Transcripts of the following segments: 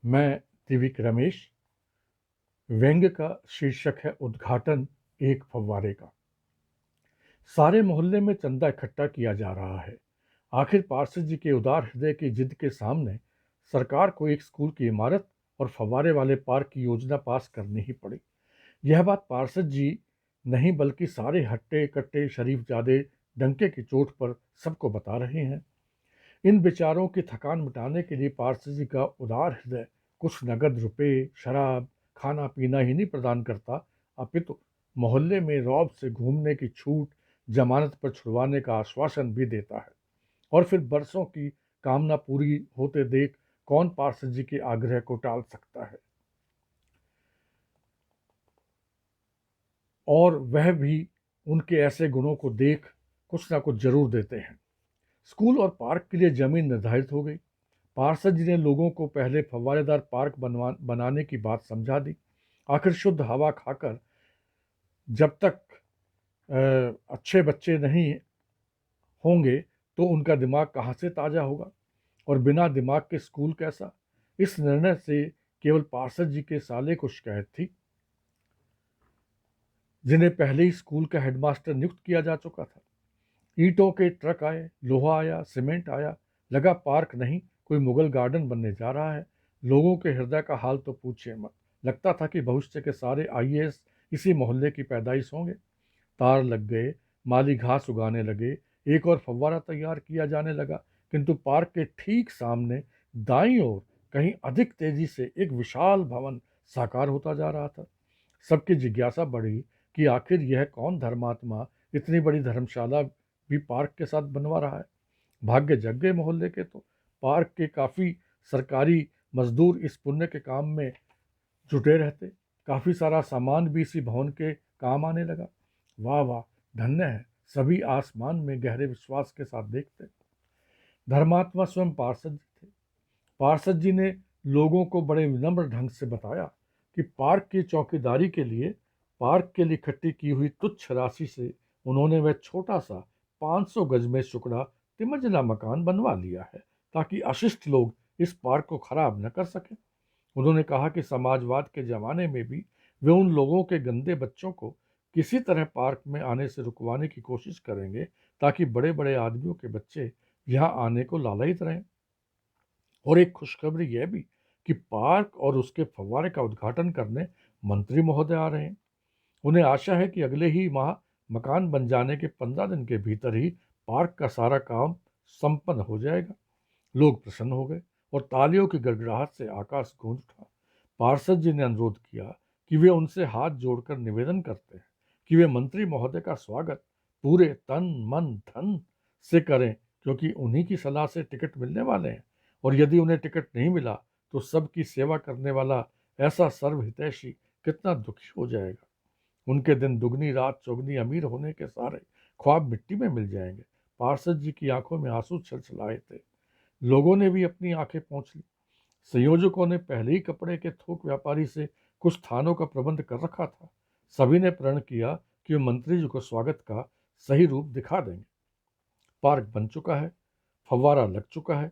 मैं दिव्यक रमेश। व्यंग्य का शीर्षक है उद्घाटन एक फव्वारे का। सारे मोहल्ले में चंदा इकट्ठा किया जा रहा है। आखिर पार्षद जी के उदार हृदय की जिद के सामने सरकार को एक स्कूल की इमारत और फव्वारे वाले पार्क की योजना पास करनी ही पड़ी। यह बात पार्षद जी नहीं बल्कि सारे हट्टे कट्टे शरीफजादे डंके की चोट पर सबको बता रहे हैं। इन विचारों की थकान मिटाने के लिए पार्षद जी का उदार हृदय कुछ नगद रुपए, शराब, खाना पीना ही नहीं प्रदान करता, अपितु मोहल्ले में रौब से घूमने की छूट, जमानत पर छुड़वाने का आश्वासन भी देता है। और फिर बरसों की कामना पूरी होते देख कौन पार्षद जी के आग्रह को टाल सकता है। और वह भी उनके ऐसे गुणों को देख कुछ ना कुछ जरूर देते हैं। स्कूल और पार्क के लिए जमीन निर्धारित हो गई। पार्षद जी ने लोगों को पहले फव्वारेदार पार्क बनाने की बात समझा दी। आखिर शुद्ध हवा खाकर जब तक अच्छे बच्चे नहीं होंगे तो उनका दिमाग कहाँ से ताज़ा होगा, और बिना दिमाग के स्कूल कैसा। इस निर्णय से केवल पार्षद जी के साले को शिकायत थी, जिन्हें पहले ही स्कूल का हेडमास्टर नियुक्त किया जा चुका था। ईंटों के ट्रक आए, लोहा आया, सीमेंट आया, लगा पार्क नहीं कोई मुगल गार्डन बनने जा रहा है। लोगों के हृदय का हाल तो पूछिए मत। लगता था कि भविष्य के सारे आईएएस इसी मोहल्ले की पैदाइश होंगे। तार लग गए, माली घास उगाने लगे, एक और फव्वारा तैयार किया जाने लगा। किंतु पार्क के ठीक सामने दाईं ओर कहीं अधिक तेजी से एक विशाल भवन साकार होता जा रहा था। सबकी जिज्ञासा बढ़ी कि आखिर यह कौन धर्मात्मा इतनी बड़ी धर्मशाला भी पार्क के साथ बनवा रहा है। भाग्य जग गए मोहल्ले के तो। पार्क के काफ़ी सरकारी मजदूर इस पुण्य के काम में जुटे रहते। काफ़ी सारा सामान भी इसी भवन के काम आने लगा। वाह वाह, धन्य है, सभी आसमान में गहरे विश्वास के साथ देखते। धर्मात्मा स्वयं पार्षद जी थे। पार्षद जी ने लोगों को बड़े विनम्र ढंग से बताया कि पार्क की चौकीदारी के लिए पार्क के लिए इकट्ठी की हुई तुच्छ राशि से उन्होंने वह छोटा सा 500 गज में टुकड़ा तिमंजिला मकान बनवा लिया है, ताकि अशिष्ट लोग इस पार्क को खराब न कर सकें। उन्होंने कहा कि समाजवाद के ज़माने में भी वे उन लोगों के गंदे बच्चों को किसी तरह पार्क में आने से रुकवाने की कोशिश करेंगे, ताकि बड़े बड़े आदमियों के बच्चे यहाँ आने को लालयित रहें। और एक खुशखबरी यह भी कि पार्क और उसके फव्वारे का उद्घाटन करने मंत्री महोदय आ रहे हैं। उन्हें आशा है कि अगले ही माह मकान बन जाने के 15 दिन के भीतर ही पार्क का सारा काम संपन्न हो जाएगा। लोग प्रसन्न हो गए और तालियों की गड़गड़ाहट से आकाश गूंज उठा। पार्षद जी ने अनुरोध किया कि वे उनसे हाथ जोड़कर निवेदन करते हैं कि वे मंत्री महोदय का स्वागत पूरे तन मन धन से करें, क्योंकि उन्हीं की सलाह से टिकट मिलने वाले हैं। और यदि उन्हें टिकट नहीं मिला तो सबकी सेवा करने वाला ऐसा सर्वहितैषी कितना दुखी हो जाएगा। उनके दिन दुगनी रात चौगनी, अमीर होने के सारे ख्वाब मिट्टी में मिल जाएंगे। पार्षद जी की आंखों में आंसू छलछलाए थे। लोगों ने भी अपनी आंखें पोंछ ली। संयोजकों ने पहले ही कपड़े के थोक व्यापारी से कुछ स्थानों का प्रबंध कर रखा था। सभी ने प्रण किया कि वे मंत्री जी को स्वागत का सही रूप दिखा देंगे। पार्क बन चुका है, फव्वारा लग चुका है।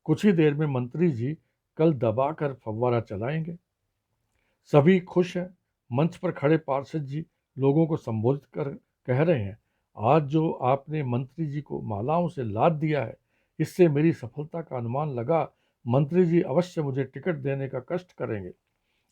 कुछ ही देर में मंत्री जी कल दबाकर फव्वारा चलाएंगे। सभी खुश हैं। मंच पर खड़े पार्षद जी लोगों को संबोधित कर कह रहे हैं, आज जो आपने मंत्री जी को मालाओं से लाद दिया है, इससे मेरी सफलता का अनुमान लगा। मंत्री जी अवश्य मुझे टिकट देने का कष्ट करेंगे।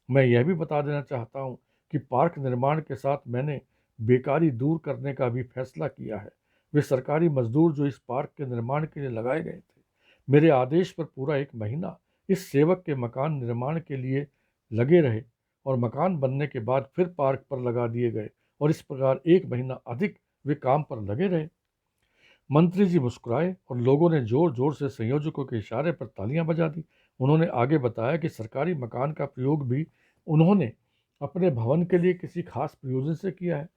मैं यह भी बता देना चाहता हूँ कि पार्क निर्माण के साथ मैंने बेकारी दूर करने का भी फैसला किया है। वे सरकारी मजदूर जो इस पार्क के निर्माण के लिए लगाए गए थे, मेरे आदेश पर पूरा 1 महीना इस सेवक के मकान निर्माण के लिए लगे रहे, और मकान बनने के बाद फिर पार्क पर लगा दिए गए, और इस प्रकार 1 महीना अधिक वे काम पर लगे रहे। मंत्री जी मुस्कुराए और लोगों ने जोर जोर से संयोजकों के इशारे पर तालियां बजा दी। उन्होंने आगे बताया कि सरकारी मकान का प्रयोग भी उन्होंने अपने भवन के लिए किसी खास प्रयोजन से किया है।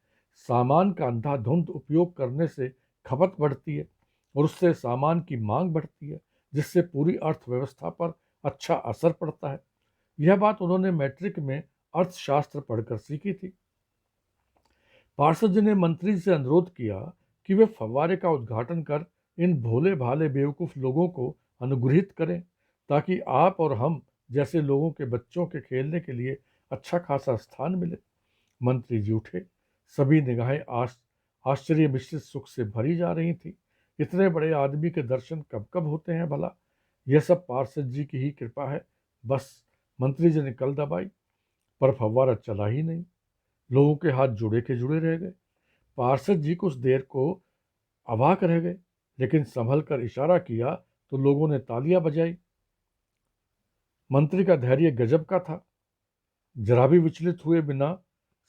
सामान का अंधाधुंध उपयोग करने से खपत बढ़ती है और उससे सामान की मांग बढ़ती है, जिससे पूरी अर्थव्यवस्था पर अच्छा असर पड़ता है। यह बात उन्होंने मैट्रिक में अर्थशास्त्र पढ़कर सीखी थी। पार्षद जी ने मंत्री से अनुरोध किया कि वे फव्वारे का उद्घाटन कर इन भोले भाले बेवकूफ़ लोगों को अनुग्रहित करें, ताकि आप और हम जैसे लोगों के बच्चों के खेलने के लिए अच्छा खासा स्थान मिले। मंत्री जी उठे। सभी निगाहें आश्चर्य मिश्रित सुख से भरी जा रही थी। इतने बड़े आदमी के दर्शन कब कब होते हैं भला? यह सब पार्षद जी की ही कृपा है। बस। मंत्री जी ने कल दबाई, पर फव्वारा चला ही नहीं। लोगों के हाथ जुड़े के जुड़े रह गए। पार्षद जी कुछ देर को अवाक रह गए, लेकिन संभल कर इशारा किया तो लोगों ने तालियां बजाई। मंत्री का धैर्य गजब का था। जरा भी विचलित हुए बिना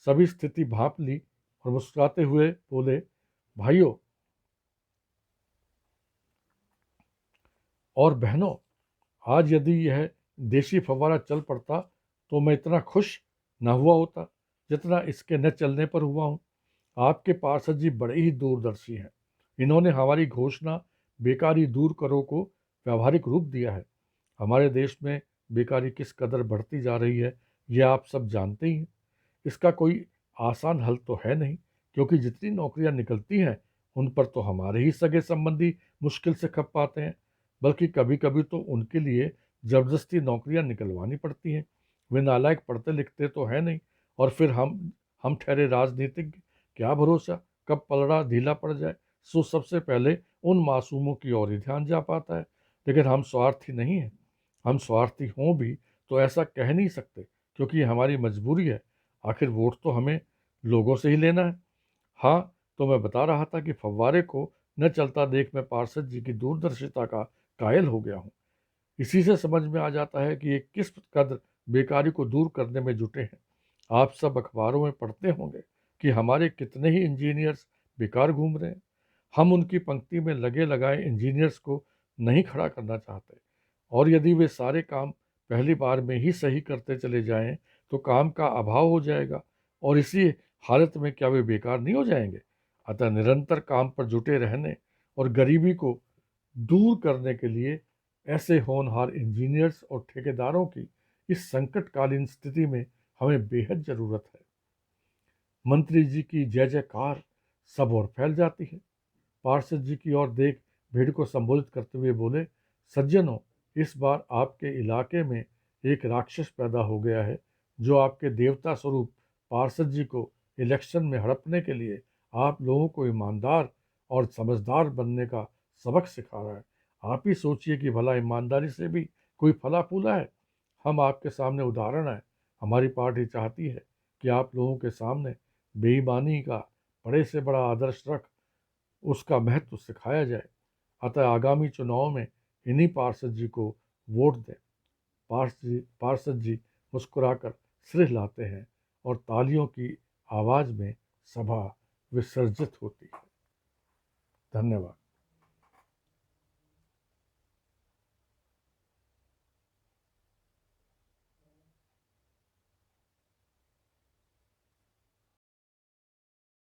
सभी स्थिति भांप ली और मुस्कुराते हुए बोले, भाइयों और बहनों, आज यदि यह देशी फव्वारा चल पड़ता तो मैं इतना खुश न हुआ होता जितना इसके न चलने पर हुआ हूँ। आपके पार्षद जी बड़े ही दूरदर्शी हैं। इन्होंने हमारी घोषणा बेकारी दूर करो को व्यावहारिक रूप दिया है। हमारे देश में बेकारी किस कदर बढ़ती जा रही है, यह आप सब जानते ही हैं। इसका कोई आसान हल तो है नहीं, क्योंकि जितनी नौकरियां निकलती हैं उन पर तो हमारे ही सगे संबंधी मुश्किल से खप पाते हैं, बल्कि कभी कभी तो उनके लिए ज़बरदस्ती नौकरियां निकलवानी पड़ती हैं। वे नालायक पढ़ते लिखते तो है नहीं, और फिर हम ठहरे राजनीतिज्ञ, क्या भरोसा कब पलड़ा ढीला पड़ जाए। सो सबसे पहले उन मासूमों की ओर ही ध्यान जा पाता है। लेकिन हम स्वार्थी नहीं हैं। हम स्वार्थी हों भी तो ऐसा कह नहीं सकते, क्योंकि ये हमारी मजबूरी है। आखिर वोट तो हमें लोगों से ही लेना है। हाँ, तो मैं बता रहा था कि फव्वारे को न चलता देख मैं पार्षद जी की दूरदर्शिता का कायल हो गया हूँ। इसी से समझ में आ जाता है कि ये किस कदर बेकारी को दूर करने में जुटे हैं। आप सब अखबारों में पढ़ते होंगे कि हमारे कितने ही इंजीनियर्स बेकार घूम रहे हैं। हम उनकी पंक्ति में लगे लगाए इंजीनियर्स को नहीं खड़ा करना चाहते, और यदि वे सारे काम पहली बार में ही सही करते चले जाएं तो काम का अभाव हो जाएगा, और इसी हालत में क्या वे बेकार नहीं हो जाएंगे? अतः निरंतर काम पर जुटे रहने और गरीबी को दूर करने के लिए ऐसे होनहार इंजीनियर्स और ठेकेदारों की इस संकटकालीन स्थिति में हमें बेहद ज़रूरत है। मंत्री जी की जय जयकार सब ओर फैल जाती है। पार्षद जी की ओर देख भीड़ को संबोधित करते हुए बोले, सज्जनों, इस बार आपके इलाके में एक राक्षस पैदा हो गया है, जो आपके देवता स्वरूप पार्षद जी को इलेक्शन में हड़पने के लिए आप लोगों को ईमानदार और समझदार बनने का सबक सिखा रहा है। आप ही सोचिए कि भला ईमानदारी से भी कोई फला फूला है? हम आपके सामने उदाहरण हैं। हमारी पार्टी चाहती है कि आप लोगों के सामने बेईमानी का बड़े से बड़ा आदर्श रख उसका महत्व सिखाया जाए। अतः आगामी चुनाव में इन्हीं पार्षद जी को वोट दें। पार्षद जी मुस्कुराकर सिर हिलाते हैं और तालियों की आवाज़ में सभा विसर्जित होती है। धन्यवाद।